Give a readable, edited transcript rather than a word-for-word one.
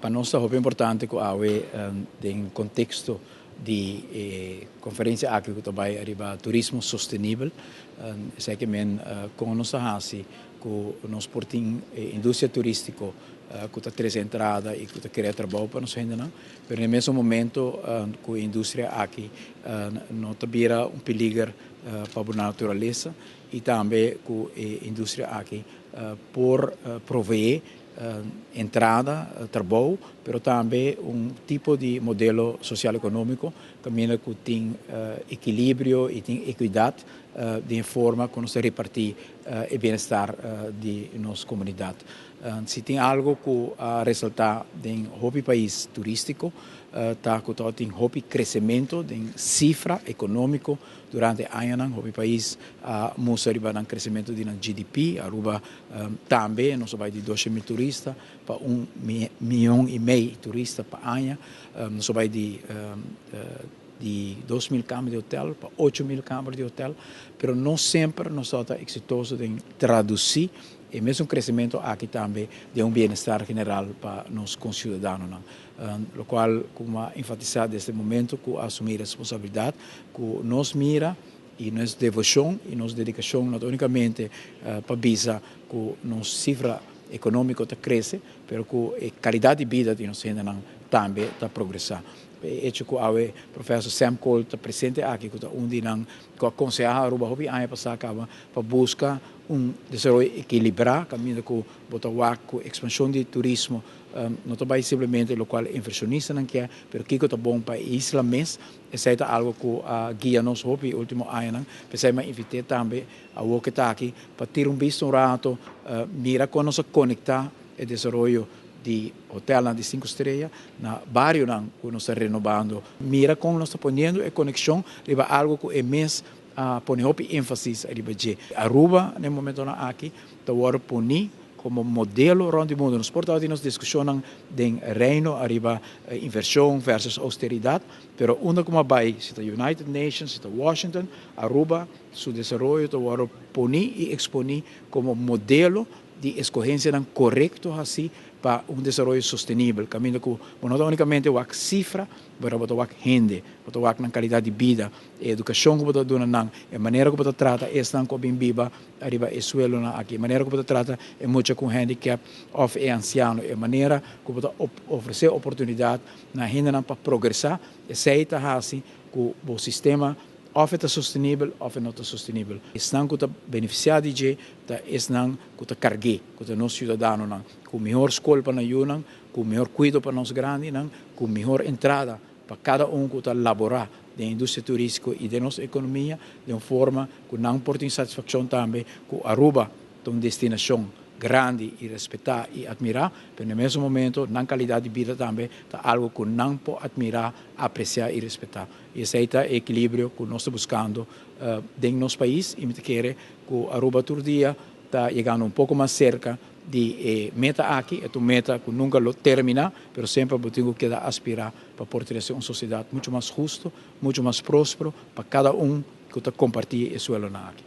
Para nós é muito importante que em contexto de conferência aqui que também arriba turismo sustentável, sei que com nossa raça que nós portim indústria turística que está traz entrada e que está criando trabalho para nós gente não, mas no mesmo momento que a indústria aqui não vira perigo para a natureza e também que a indústria aqui por prover entrada, trabalho, mas também tipo de modelo social-econômico que tem equilíbrio e tem equidade de forma que nós repartir o bem-estar de nossa comunidade. Se tem algo que ressaltar em hobby país turístico, tem hobby crescimento de cifra econômico durante anos, hobby país mostra um crescimento de GDP, Aruba também, nós vai de 2 mil turistas para 1,5 milhão de turistas por ano, nós vai de 2 mil camas de hotel para 8 mil camas de hotel, mas não sempre nós somos exitosos em traduzir e mesmo crescimento aqui também de bem-estar general para os concidadãos. O qual, como enfatizar neste momento, que assumir a responsabilidade, que nós mira e nossa devoção e nossa dedicação não unicamente para visar que nossa cifra econômica cresce, mas que a qualidade de vida de nós também está progressando. E que o professor Sam Cole está presente aqui, que que aconselha a Aruba hobby ano passado para buscar desenvolvimento equilibrado, caminho que com expansão de turismo, não vai simplesmente o qual inversionista não quer, mas que é bom para a isla mesmo, esse é algo que guia nos hobby último ano, precisamos invitar também a o que está aqui para ter visto rato, mira com nós conectar o desenvolvimento de hotel de 5 estrelas, na bairro que nós estamos renovando. Mira como nós estamos ponendo a conexão, é algo que é mais põe ênfase a Aruba, no momento aqui, está ponir como modelo onde o mundo nos porta de nos discussão de reino, arriba inversão versus austeridade, pero uma como vai, se United Nations, se Washington, Aruba, seu desenvolvimento, está ponir e exponer como modelo de escolhência correto assim para desenvolvimento sustentável, caminho que não unicamente o cifra, mas o gente, o qualidade de vida, a educação que você dá, a maneira que você trata esta com bem viva, arriba e suelo aqui, a maneira que você trata é muito com handicap ou é anciano, a maneira que você oferecer oportunidade na gente para progressar, e sei assim que o sistema of é sustentável, of não é sustentável. Estão que beneficiar de estão que carregar, que nós cidadãos com melhor escola para nós, com melhor cuidado para nós grandes, com melhor entrada para cada que está laborar da indústria turística e da nossa economia, de uma forma que não porta insatisfação também, que Aruba é uma destinação grande e respeitar e admirar, mas no mesmo momento, na qualidade de vida também, é algo que não pode admirar, apreciar e respeitar. E esse é o equilíbrio que nós estamos buscando dentro do nosso país e me quer que Aruba todo dia está chegando pouco mais cerca de meta aqui, é uma meta que nunca lo termina, mas sempre temos que aspirar para poder ser uma sociedade muito mais justa, muito mais próspera para cada que compartilha a sua aqui.